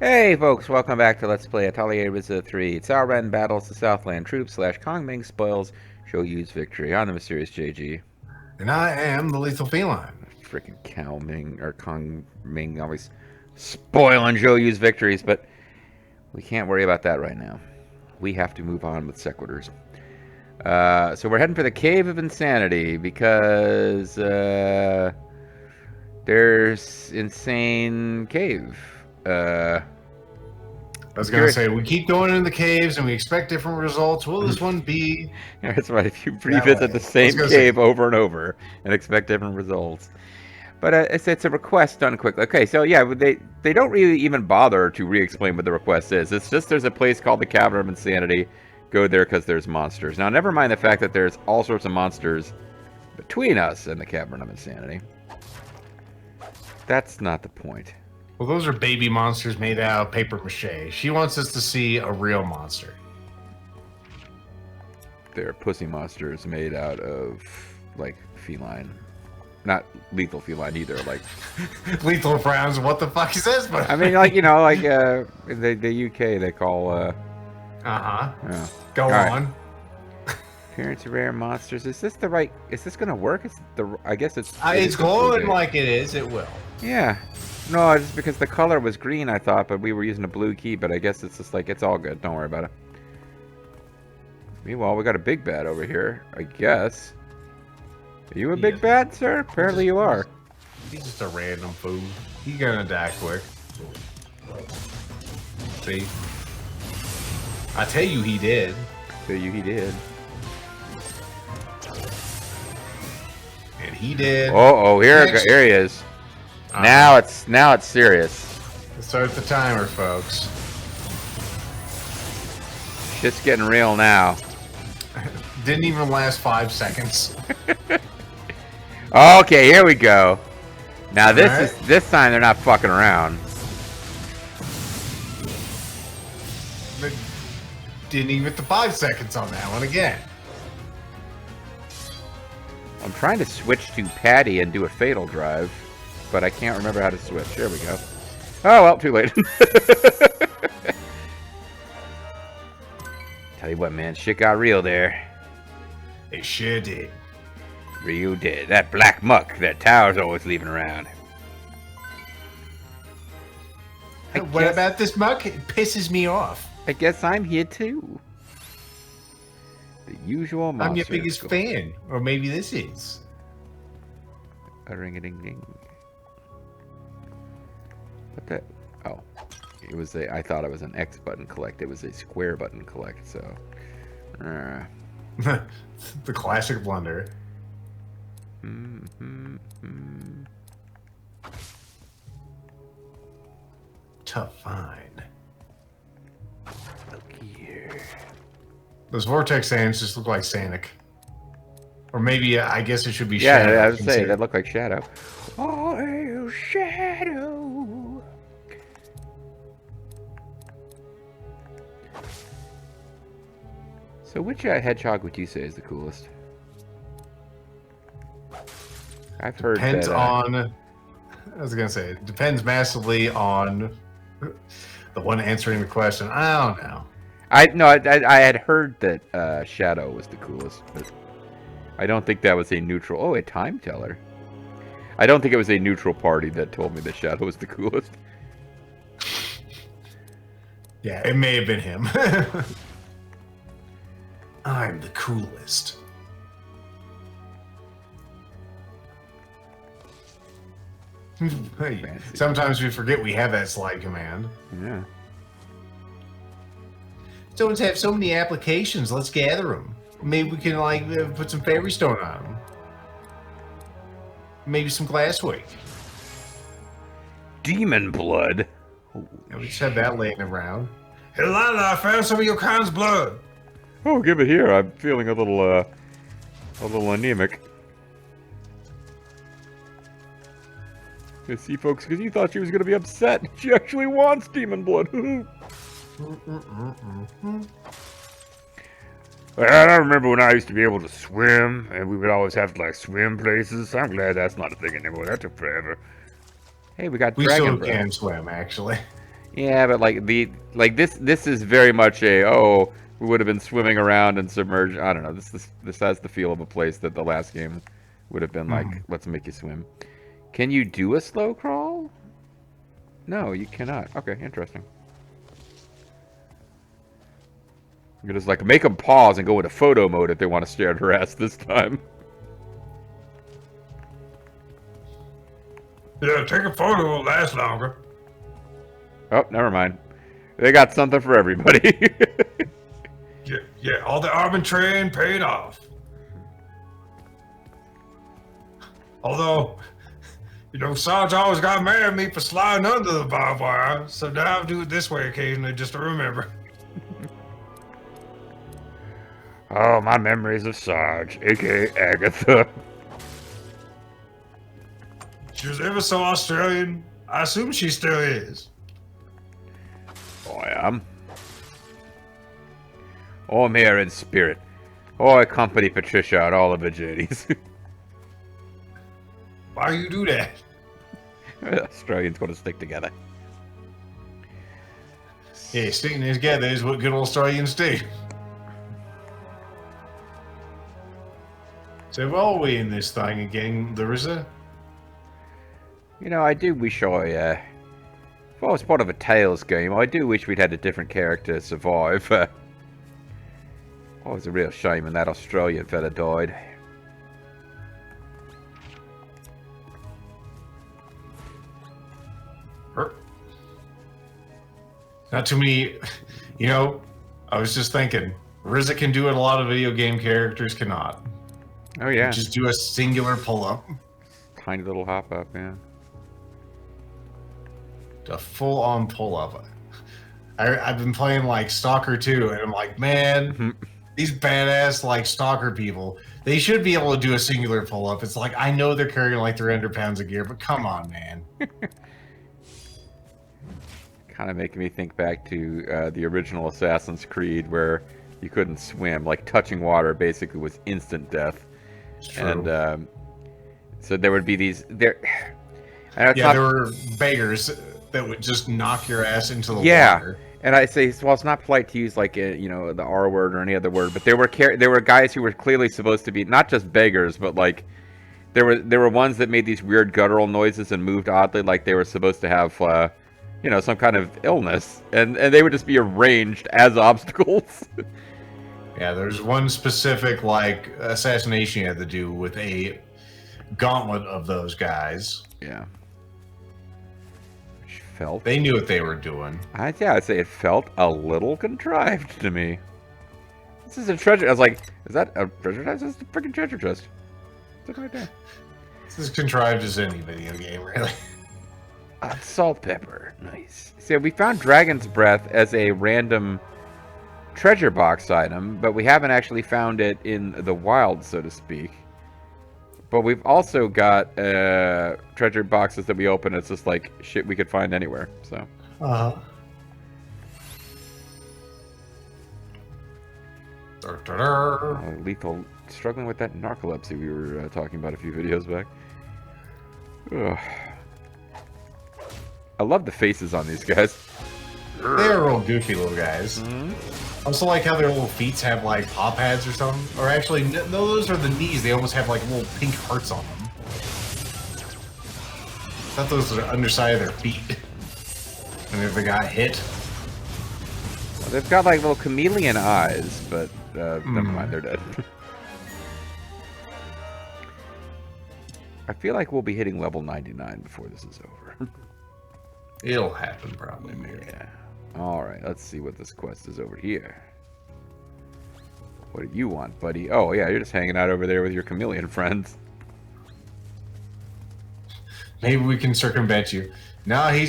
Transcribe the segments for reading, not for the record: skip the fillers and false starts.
Hey folks, welcome back to Let's Play Atelier Ryza 3. Cao Ren battles the Southland troops / Kong Ming spoils Zhou Yu's victory. I'm the mysterious JG. And I am the lethal feline. Freaking Cao Ming, or Kong Ming, always spoiling Zhou Yu's victories, but we can't worry about that right now. We have to move on with sequiturs. So we're heading for the Cave of Insanity because there's insane cave. I was going to say, we keep going in the caves and we expect different results. Will this one be? Yeah, that's right. If you revisit the same cave over and over and expect different results. But it's a request done quickly. Okay, so yeah, they don't really even bother to re-explain what the request is. It's just there's a place called the Cavern of Insanity. Go there because there's monsters. Now, never mind the fact that there's all sorts of monsters between us and the Cavern of Insanity. That's not the point. Well, those are baby monsters made out of paper mache. She wants us to see a real monster. They're pussy monsters made out of, like, feline. Not lethal feline either, like... Lethal frowns, what the fuck is this? I mean, like, you know, like, in the UK they call, Uh-huh. Yeah. Go on. Appearance of rare monsters. Is this the right... Is this gonna work? I guess it's... It's glowing like it is. It will. Yeah. No, just because the color was green, I thought, but we were using a blue key, but I guess it's just like, it's all good. Don't worry about it. Meanwhile, we got a big bat over here, I guess. Are you a big bat, sir? Apparently you are. He's just a random fool. He's gonna die quick. See? I tell you he did. Tell you he did. And he did. Oh, here he is. Now it's serious. Let's start the timer, folks. Shit's getting real now. Didn't even last 5 seconds. Okay, here we go. Now this time they're not fucking around. But didn't even get the 5 seconds on that one again. I'm trying to switch to Patty and do a fatal drive, but I can't remember how to switch. There we go. Oh, well, too late. Tell you what, man, shit got real there. It sure did. Real did. That black muck that Tower's always leaving around. What about this muck? It pisses me off. I guess I'm here too. The usual monster. I'm your biggest fan. Or maybe this is. A ring-a-ding-ding. What the? Oh. It was a... I thought it was an X button collect. It was a square button collect, so... The classic blunder. Tough find. Look here. Those vortex sands just look like Sanic. Or maybe, I guess it should be Shadow. Yeah, I would say that looked like Shadow. Oh, Shadow. So which hedgehog would you say is the coolest? I've heard depends that, on... I was going to say, it depends massively on the one answering the question. I don't know. I had heard that Shadow was the coolest, but I don't think that was a neutral... Oh, a time teller. I don't think it was a neutral party that told me that Shadow was the coolest. Yeah, it may have been him. I'm the coolest. Hey, sometimes we forget we have that slide command. Yeah. Stones have so many applications. Let's gather them. Maybe we can put some fairy stone on them. Maybe some glassware. Demon blood. Yeah, we just have that laying around. Hey, Lana, I found some of your kind's blood. Oh, give it here. I'm feeling a little anemic. You see, folks, because you thought she was going to be upset. She actually wants demon blood. I remember when I used to be able to swim, and we would always have to, like, swim places. I'm glad that's not a thing anymore. That took forever. Hey, we got We dragon still breath. can swim, actually. Yeah, but like this is very much a we would have been swimming around and submerged. I don't know. This has the feel of a place that the last game would have been like, let's make you swim. Can you do a slow crawl? No, you cannot. Okay, interesting. You can just like make them pause and go into photo mode if they want to stare at her ass this time. Yeah, take a photo, it'll last longer. Oh, never mind. They got something for everybody. Yeah, all the arbitrary paid off. Although, you know, Sarge always got mad at me for sliding under the barbed wire, so now I do it this way occasionally just to remember. Oh, my memories of Sarge, aka Agatha. She was ever so Australian. I assume she still is. Oh, I am. Oh, I'm here in spirit. Oh, I accompany Patricia on all of her journeys. Why you do that? Australians got to stick together. Yeah, sticking together is what good Australians do. So where are we in this thing again, Larissa? You know, I do wish if I was part of a Tales game, I do wish we'd had a different character survive. Oh, it was a real shame when that Australian fella died. Not too many, you know, I was just thinking, Ryza can do what a lot of video game characters cannot. Oh, yeah. Just do a singular pull-up. Tiny little hop-up, yeah. A full-on pull-up. I've been playing, like, Stalker 2, and I'm like, man, these badass, like, Stalker people, they should be able to do a singular pull-up. It's like, I know they're carrying, like, 300 pounds of gear, but come on, man. Kind of making me think back to the original Assassin's Creed, where you couldn't swim. Like, touching water basically was instant death. And so there would be these... There were beggars that would just knock your ass into the water. And I say, well, it's not polite to use like you know, the R word or any other word, but there were guys who were clearly supposed to be not just beggars, but like there were ones that made these weird guttural noises and moved oddly, like they were supposed to have you know, some kind of illness, and they would just be arranged as obstacles. Yeah, there's one specific like assassination you had to do with a gauntlet of those guys. Yeah. They knew what they were doing. I'd say it felt a little contrived to me. This is a treasure. I was like, is that a treasure chest? This is a freaking treasure chest. Look right there. This is contrived as any video game, really. Salt pepper. Nice. So we found Dragon's Breath as a random treasure box item, but we haven't actually found it in the wild, so to speak. But we've also got treasure boxes that we open. It's just like shit we could find anywhere. So. Lethal, struggling with that narcolepsy we were talking about a few videos back. Ugh. I love the faces on these guys. They're real goofy little guys. I also like how their little feet have like paw pads or something. Or actually, no, those are the knees. They almost have like little pink hearts on them. I thought those are the underside of their feet. And if they got hit. Well, they've got like little chameleon eyes, but never mind, they're dead. I feel like we'll be hitting level 99 before this is over. It'll happen probably, maybe. Yeah. Alright, let's see what this quest is over here. What do you want, buddy? Oh, yeah, you're just hanging out over there with your chameleon friends. Maybe we can circumvent you. No, He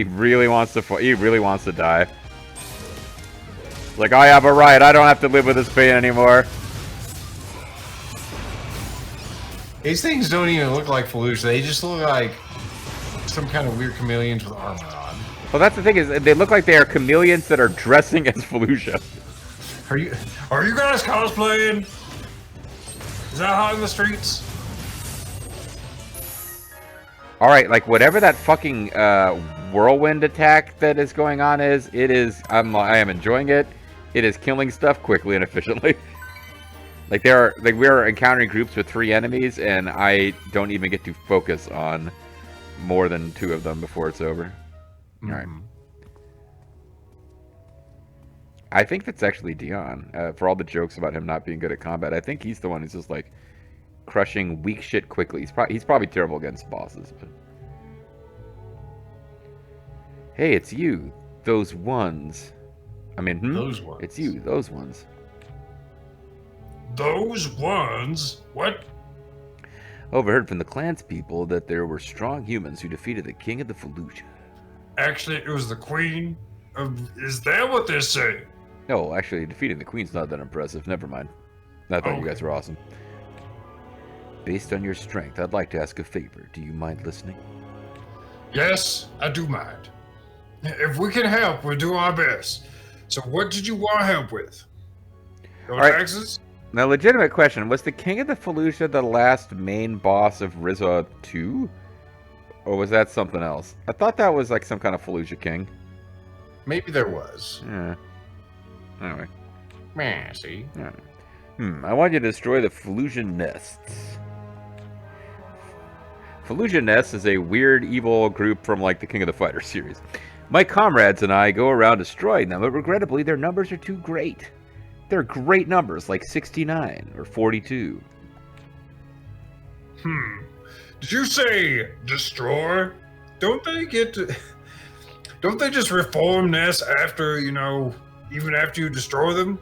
really wants to fight. He really wants to die. Like, I have a right. I don't have to live with this pain anymore. These things don't even look like Fallujah. They just look like some kind of weird chameleons with armor on. Well, that's the thing, is they look like they are chameleons that are dressing as Fallujah. Are you guys cosplaying? Is that hot in the streets? All right, like whatever that fucking whirlwind attack that is going on is, I am enjoying it. It is killing stuff quickly and efficiently. Like we are encountering groups with 3 enemies, and I don't even get to focus on more than 2 of them before it's over. All right. I think that's actually Dion. For all the jokes about him not being good at combat, I think he's the one who's just like crushing weak shit quickly. He's probably terrible against bosses. But... Hey, it's you. Those ones. I mean, those ones. It's you. Those ones. Those ones? What? Overheard from the clans people that there were strong humans who defeated the king of the Fallujah. Actually, it was the queen. Is that what they're saying? No, actually, defeating the queen's not that impressive. Never mind. I thought you guys were awesome. Based on your strength, I'd like to ask a favor. Do you mind listening? Yes, I do mind. If we can help, we'll do our best. So what did you want help with? Your taxes? Now, legitimate question. Was the King of the Fallujah the last main boss of Ryza 2? Or was that something else? I thought that was like some kind of Fallujah king. Maybe there was. Yeah. Anyway. See? Yeah. I want you to destroy the Fallujah nests. Fallujah nests is a weird, evil group from like the King of the Fighter series. My comrades and I go around destroying them, but regrettably their numbers are too great. They're great numbers, like 69 or 42. Did you say destroy? Don't they just reform nests after, even after you destroy them?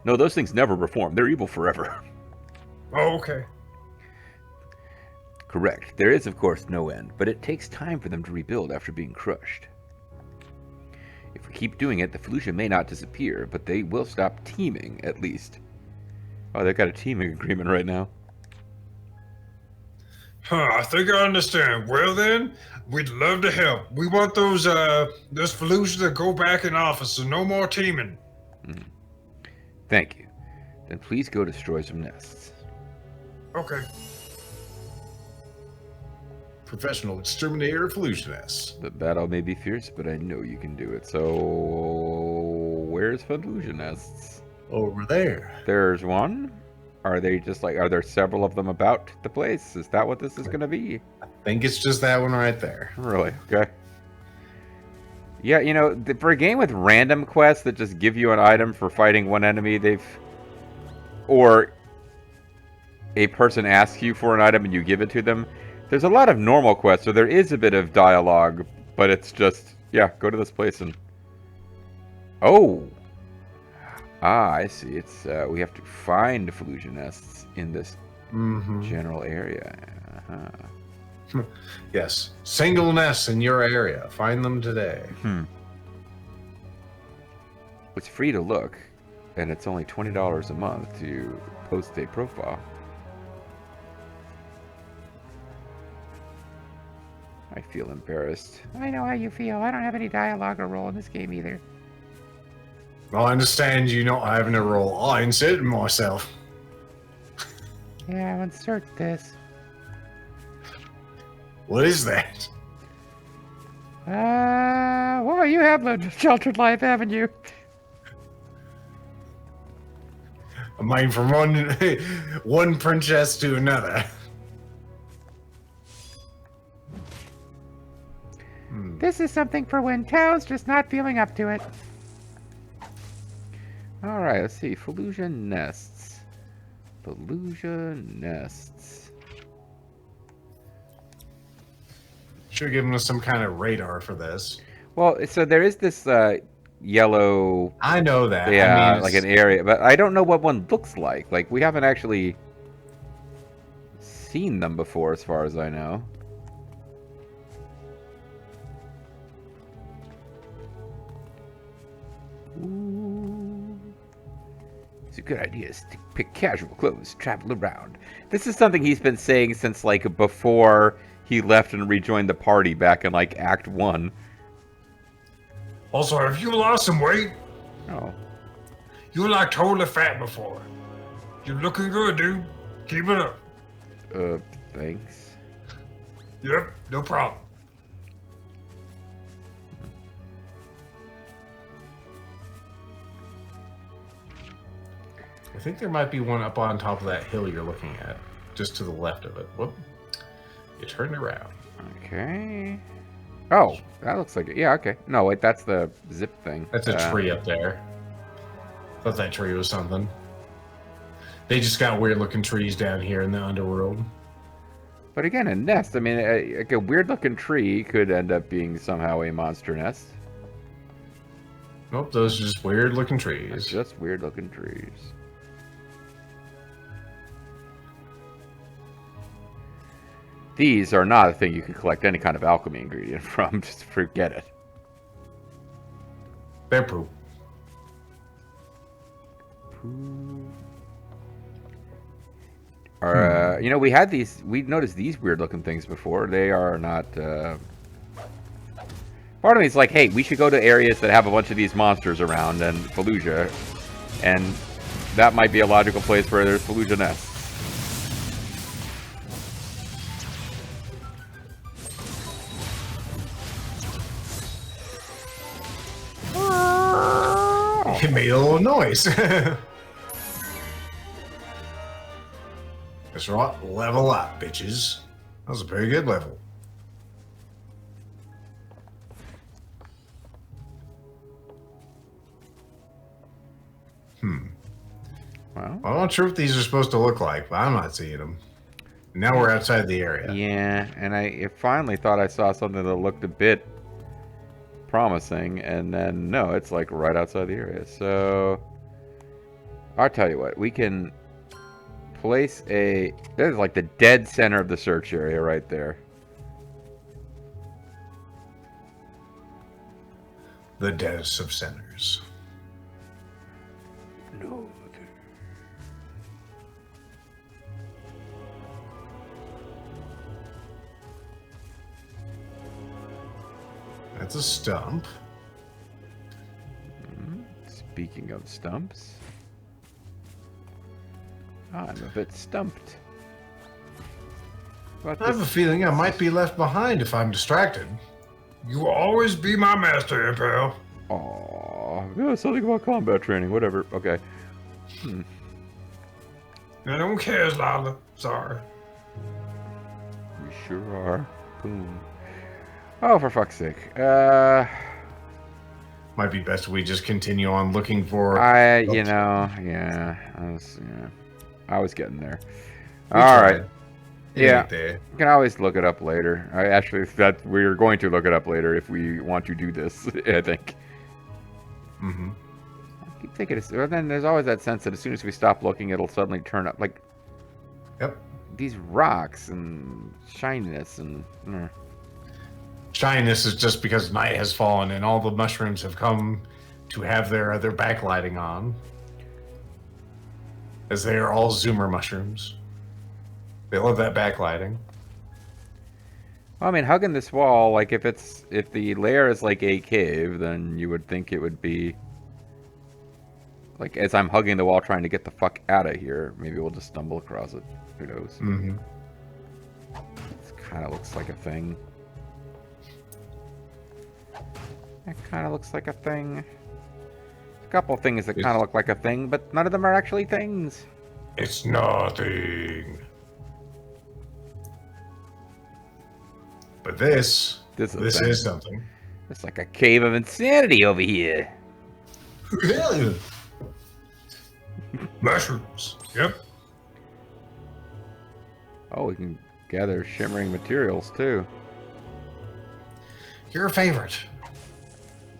No, those things never reform. They're evil forever. Oh, okay. Correct. There is, of course, no end, but it takes time for them to rebuild after being crushed. If we keep doing it, the Fallujah may not disappear, but they will stop teaming, at least. Oh, they've got a teaming agreement right now. I think I understand. Well then, we'd love to help. We want those Fallujah to go back in office, so no more teaming. Thank you. Then please go destroy some nests. Okay. Professional exterminator of Fallujah nests. The battle may be fierce, but I know you can do it. So, where's Fallujah nests? Over there. There's one? Are there several of them about the place? Is that what this is going to be? I think it's just that one right there. Really? Okay. Yeah, for a game with random quests that just give you an item for fighting one enemy, or a person asks you for an item and you give it to them, there's a lot of normal quests, so there is a bit of dialogue, but it's just, yeah, go to this place and... Oh! I see. It's, we have to find Fallujah nests in this general area. Yes. Single nests in your area. Find them today. It's free to look, and it's only $20 a month to post a profile. I feel embarrassed. I know how you feel. I don't have any dialogue or role in this game either. Well, I understand you not having a role. I inserted myself. Yeah, I'll insert this. What is that? Well, you have lived a sheltered life, haven't you? I mean, from one princess to another. This is something for when Tao's just not feeling up to it. Alright, let's see. Fallujah nests. Fallujah nests. Should have given us some kind of radar for this. Well, so there is this yellow... I know that. Yeah, I mean, like an area, but I don't know what one looks like. Like, we haven't actually seen them before, as far as I know. Ooh. It's a good idea to pick casual clothes, travel around. This is something he's been saying since, like, before he left and rejoined the party back in, like, Act 1. Also, have you lost some weight? Oh. You were, like, totally fat before. You're looking good, dude. Keep it up. Thanks. Yep, no problem. I think there might be one up on top of that hill you're looking at, just to the left of it. Whoop. You turned around. Okay. Oh, that looks like it. Yeah, okay. No, wait, that's the zip thing. That's a tree up there. Thought that tree was something. They just got weird looking trees down here in the underworld. But again, a nest. I mean, like a weird looking tree could end up being somehow a monster nest. Nope, those are just weird looking It's trees. just weird looking trees. These are not a thing you can collect any kind of alchemy ingredient from. Just forget it. They're poop. Or, you know, we had these. We noticed these weird looking things before. They are not. Part of me is like, hey, we should go to areas that have a bunch of these monsters around and Fallujah, and that might be a logical place where there's Fallujah nests. It made a little noise. That's right. Level up, bitches. That was a very good level. Well, I'm not sure what these are supposed to look like, but I'm not seeing them. Now we're outside the area. yeah, and I finally thought I saw something that looked a bit promising, and then no, it's like right outside the area. So I'll tell you what, we can place a. There's like the dead center of the search area right there. The deadest of centers. No. That's a stump. Speaking of stumps, I'm a bit stumped. What I have a feeling I might be left behind if I'm distracted. You will always be my master, Impel. Aw, yeah, something about combat training, whatever. Okay. I don't care, Lala. Sorry. We sure are. Boom. Oh, for fuck's sake. Might be best we just continue on looking for. You know, yeah, I was getting there. We All tried. right. It Yeah. ain't there. You can always look it up later. I actually, that we're going to look it up later if we want to do this. I think. Mm-hmm. I keep thinking, well, then there's always that sense that as soon as we stop looking, it'll suddenly turn up. Like Yep. these rocks and shininess and. Shininess is just because night has fallen and all the mushrooms have come to have their backlighting on. As they are all zoomer mushrooms. They love that backlighting. Well, I mean, hugging this wall, like if the layer is like a cave, then you would think it would be like as I'm hugging the wall trying to get the fuck out of here. Maybe we'll just stumble across it. Who knows? Mm-hmm. This kind of looks like a thing. That kind of looks like a thing. A couple of things that kind of look like a thing, but none of them are actually things. It's nothing. But this is something. It's like a cave of insanity over here. Mushrooms. Yep. Oh, we can gather shimmering materials too. Your favorite.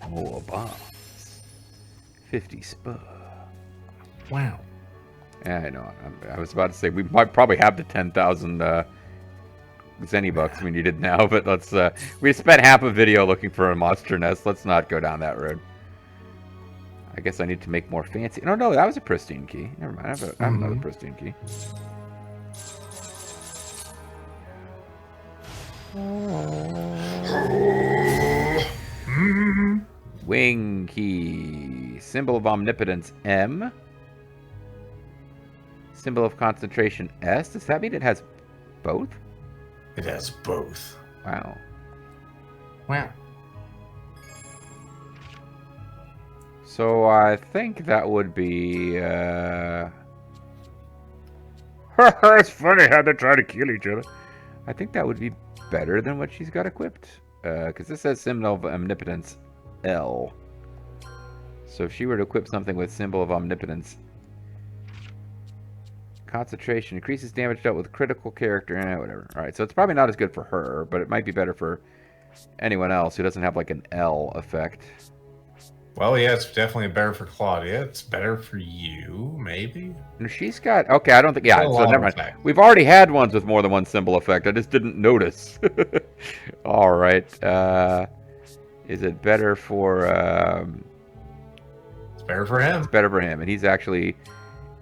More bombs. 50 spur. Wow. Yeah, I know. I was about to say we might probably have the 10,000 Zenny bucks we needed now, but let's. We spent half a video looking for a monster nest. Let's not go down that road. I guess I need to make more fancy. No, that was a pristine key. Never mind. I have another pristine key. Wing key. Symbol of omnipotence M. Symbol of concentration S. Does that mean it has both? It has both. Wow. Wow. So I think that would be. It's funny how they try to kill each other. I think that would be better than what she's got equipped. Because this says symbol of omnipotence L. So if she were to equip something with symbol of omnipotence, concentration increases damage dealt with critical character. Whatever. All right, so it's probably not as good for her, but it might be better for anyone else who doesn't have like an L effect. Well, yeah, it's definitely better for Claudia. It's better for you, maybe. She's got okay. I don't think. Yeah, so never mind. Effect. We've already had ones with more than one symbol effect. I just didn't notice. All right. Is it better for? It's better for him. It's better for him, and he's actually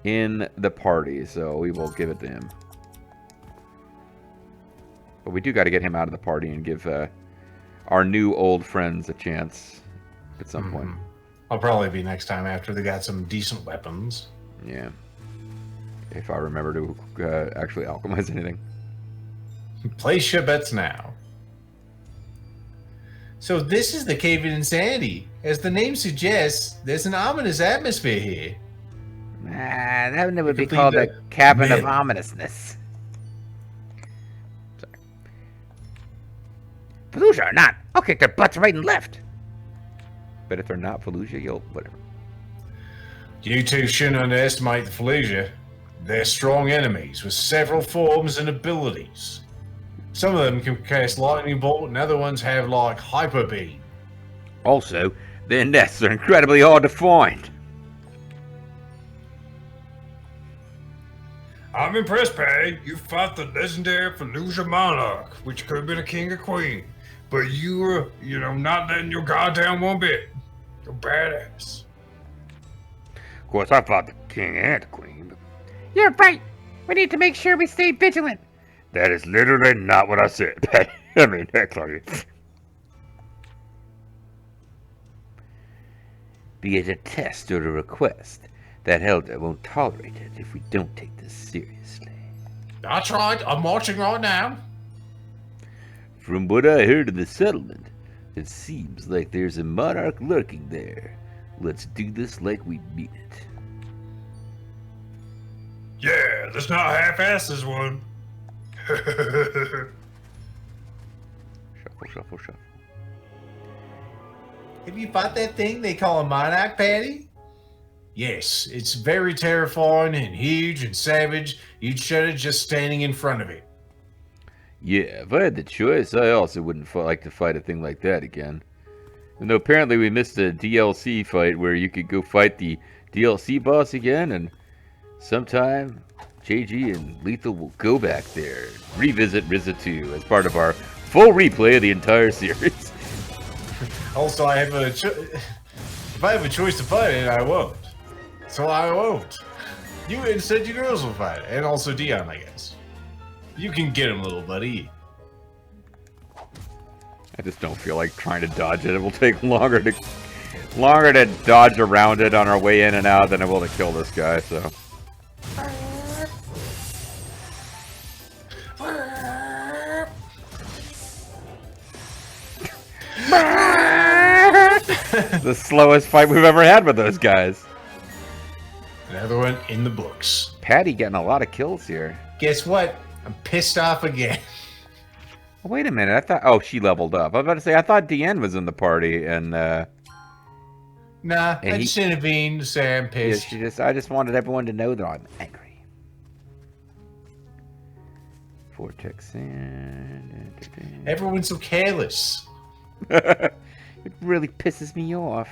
in the party, so we will give it to him. But we do got to get him out of the party and give our new old friends a chance at some point. I'll probably be next time after they got some decent weapons. Yeah. If I remember to actually alchemize anything. Place your bets now. So this is the Cave of Insanity. As the name suggests, there's an ominous atmosphere here. That would be Complete called the the Cabin of myth. Ominousness. Sorry. Fallujah or not, I'll kick their butts right and left. But if they're not Fallujah, you'll whatever. You two shouldn't underestimate the Fallujah. They're strong enemies with several forms and abilities. Some of them can cast lightning bolt, and other ones have like hyper beam. Also, their nests are incredibly hard to find. I'm impressed, Patty. You fought the legendary Fallujah monarch, which could have been a king or queen. But you were, not letting your guard down one bit. You're badass. Of course, I fought the king and the queen. But You're right. We need to make sure we stay vigilant. that is literally not what I said. I mean, heck, Claudia. Be it a test or a request, that elder won't tolerate it if we don't take this seriously. That's right, I'm watching right now. From what I heard of the settlement, it seems like there's a monarch lurking there. Let's do this like we mean it. Yeah, let's not half-ass this one. Shuffle, shuffle, shuffle. Have you fought that thing they call a monarch, Patty? Yes, it's very terrifying and huge and savage. You'd shudder just standing in front of it. Yeah, if I had the choice, I also wouldn't like to fight a thing like that again. And though apparently we missed a DLC fight where you could go fight the DLC boss again, and sometime JG and Lethal will go back there and revisit Ryza 2 as part of our full replay of the entire series. Also, I have a if I have a choice to fight it, I won't. So I won't. You instead, you girls will fight it, and also Dion, I guess. You can get him, little buddy. I just don't feel like trying to dodge it. It will take longer to dodge around it on our way in and out than it will to kill this guy, so. The slowest fight we've ever had with those guys. Another one in the books. Patty getting a lot of kills here. Guess what? I'm pissed off again. Wait a minute, I thought... Oh, she leveled up. I was about to say, I thought Deanne was in the party, and, Nah, And I just intervened to say I'm yeah, pissed. I just wanted everyone to know that I'm angry. Vortex and... Everyone's so careless. It really pisses me off.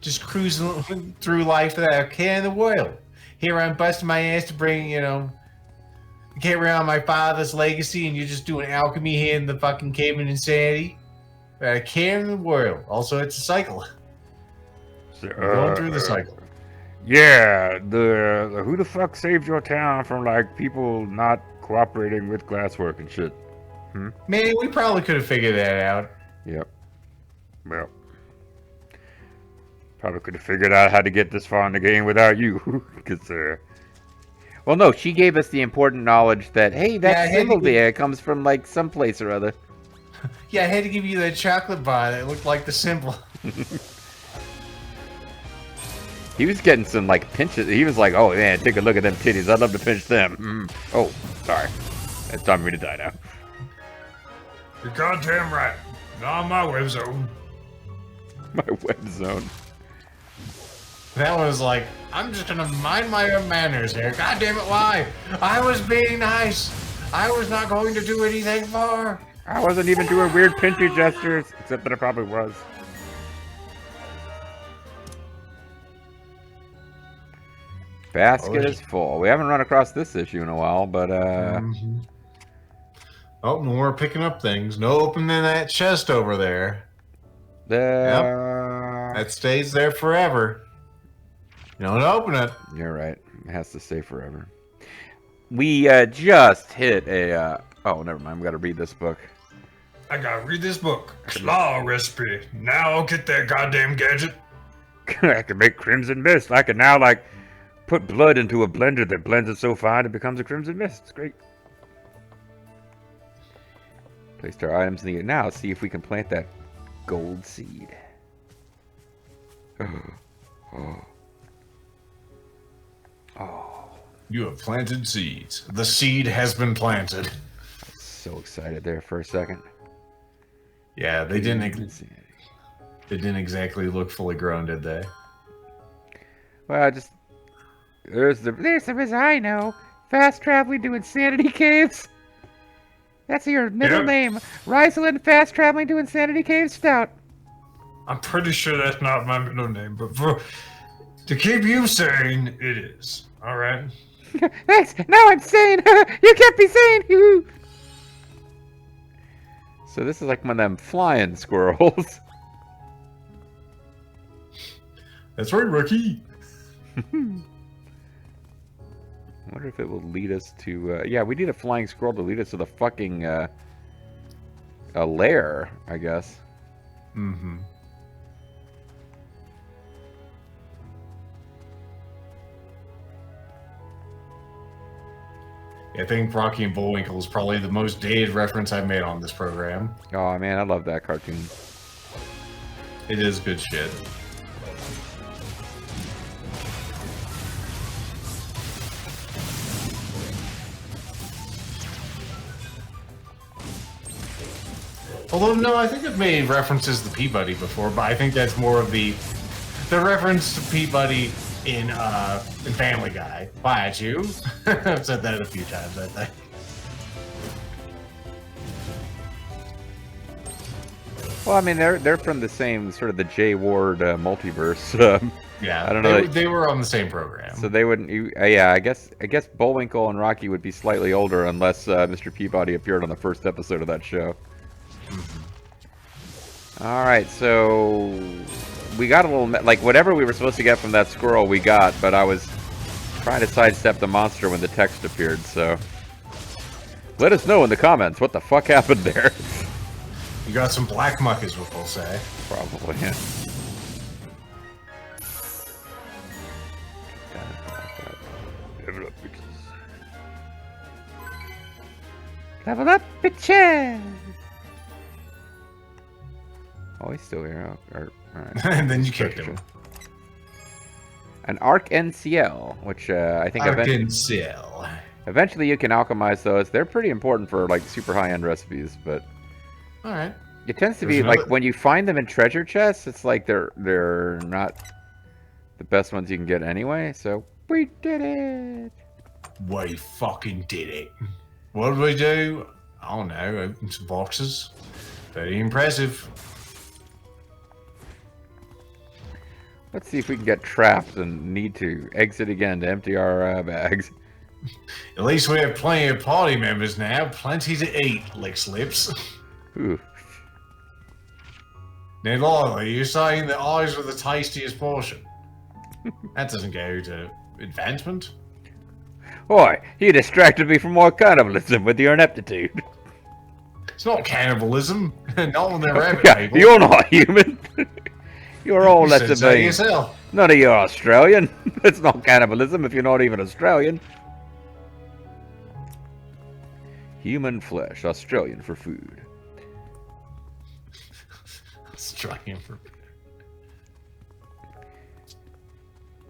Just cruising through life without a care in the world. Here I'm busting my ass to bring, carry on my father's legacy, and you're just doing alchemy here in the fucking Cave of Insanity. Without a care in the world. Also, it's a cycle. We're going through the cycle. Yeah, the who the fuck saved your town from like people not cooperating with glasswork and shit? Man, we probably could have figured that out. Yep. Well, probably could have figured out how to get this far in the game without you, because Well, no, she gave us the important knowledge that, hey, that Yeah, I had symbol to- there comes from, like, someplace or other. Yeah, I had to give you that chocolate bar that looked like the symbol. He was getting some, like, pinches. He was like, oh, man, take a look at them titties. I'd love to pinch them. Oh, sorry. It's time for me to die now. You're goddamn right. Not on my web zone. My web zone. That was like, I'm just gonna mind my own manners here. God damn it, why? I was being nice. I was not going to do anything more. I wasn't even doing weird pinchy gestures, except that I probably was. Basket is full. We haven't run across this issue in a while, but, Oh, no more picking up things. No opening that chest over there. That stays there forever. You don't open it. You're right. It has to stay forever. We just hit a. Oh, never mind. We got to read this book. I gotta read this book. Claw recipe. Now I'll get that goddamn gadget. I can make crimson mist. I can now, like, put blood into a blender that blends it so fine it becomes a crimson mist. It's great. Placed our items in the. Now, let's see if we can plant that gold seed. Oh. You have planted seeds. The seed has been planted. So excited there for a second. Yeah, they didn't exactly look fully grown, did they? Well, I just. There's the There's I know. Fast traveling to Insanity Caves. That's your middle Yep. name. Ryza Fast Traveling to Insanity Caves Stout. I'm pretty sure that's not my middle name, but to keep you sane, it is. All right. Thanks. Now I'm sane. You can't be sane. So this is like one of them flying squirrels. That's right, rookie. I wonder if it will lead us to... yeah, we need a flying squirrel to lead us to the fucking... a lair, I guess. Mm-hmm. I think Rocky and Bullwinkle is probably the most dated reference I've made on this program. Oh, man, I love that cartoon. It is good shit. Although, no, I think I've made references to Peabody before, but I think that's more of the reference to Peabody in Family Guy. Why, you? I've said that a few times, I think. Well, I mean, they're from the same sort of the J Ward multiverse. Yeah, I don't know. They were on the same program. So they wouldn't. Yeah, I guess Bullwinkle and Rocky would be slightly older unless Mr. Peabody appeared on the first episode of that show. All right, so we got a little like whatever we were supposed to get from that squirrel we got, but I was trying to sidestep the monster when the text appeared. So let us know in the comments what the fuck happened there. You got some black muck, is what they'll say. Probably. Yeah. Level up, bitches. Level up, bitches. Oh, he's still here. Oh, all right. And then you kicked him. An Arc NCL, which I think eventually you can alchemize those. They're pretty important for like super high-end recipes, but All right. it tends to There's be like another- when you find them in treasure chests, it's like they're not the best ones you can get anyway. So we did it. We fucking did it. What did we do? I don't know. Open some boxes. Very impressive. Let's see if we can get trapped and need to exit again to empty our bags. At least we have plenty of party members now. Plenty to eat, licks lips. Ooh. Now, Lila, you're saying that eyes are the tastiest portion. That doesn't go to advancement. Oi, you distracted me from more cannibalism with your ineptitude. It's not cannibalism. Not when they're rabbit Yeah, people. you're not human. You're all You less said than so me. yourself. None of you are Australian. It's not cannibalism if you're not even Australian. Human flesh, Australian for food. Australian for food.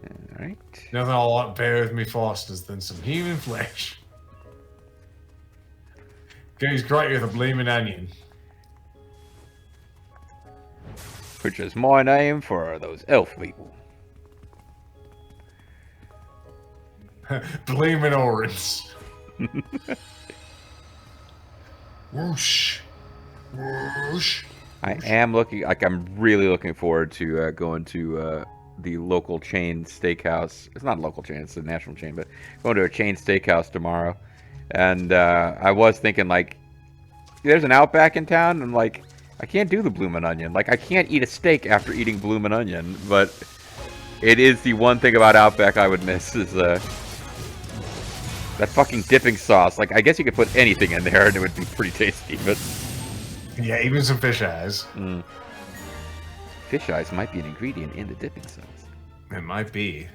All right. Nothing a lot better with me Fosters than some human flesh. Goes great with a blooming onion. Which is my name for those elf people. Blooming orange. Whoosh. Whoosh. I am looking, like, I'm really looking forward to going to the local chain steakhouse. It's not a local chain, it's a national chain, but going to a chain steakhouse tomorrow. And I was thinking, like, there's an Outback in town, and, like, I can't do the bloomin' onion. Like, I can't eat a steak after eating bloomin' onion, but it is the one thing about Outback I would miss is that fucking dipping sauce. Like, I guess you could put anything in there and it would be pretty tasty, but... Yeah, even some fish eyes. Mm. Fish eyes might be an ingredient in the dipping sauce. It might be.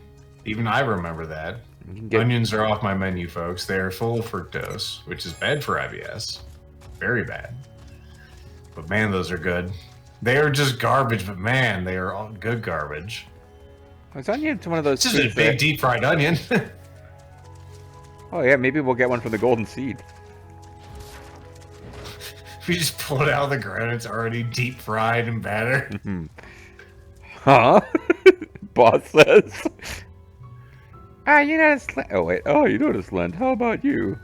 Even I remember that. You can get... Onions are off my menu, folks. They are full of fructose, which is bad for IBS. Very bad. But man, those are good. They are just garbage, but man, they are all good garbage. Is onion one of those It's just a big deep fried onion. Oh yeah, maybe we'll get one from the Golden Seed. If you just pull it out of the ground, it's already deep fried and battered. Huh? Boss says. You noticed Lent. Oh wait, you noticed Lent. How about you?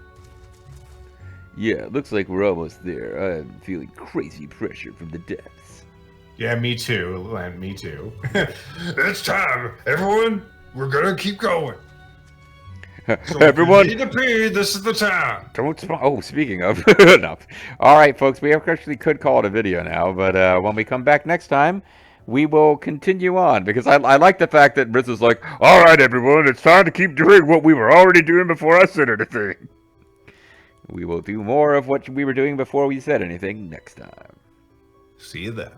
Yeah, looks like we're almost there. I'm feeling crazy pressure from the depths. Yeah, me too, and me too. It's time, everyone. We're gonna keep going. So Everyone, if you need to pee, this is the time. don't. Oh, speaking of, enough. All right, folks, we actually could call it a video now, but when we come back next time, we will continue on because I like the fact that Riz is like, All right, everyone, it's time to keep doing what we were already doing before I said anything. we will do more of what we were doing before we said anything next time. See you then.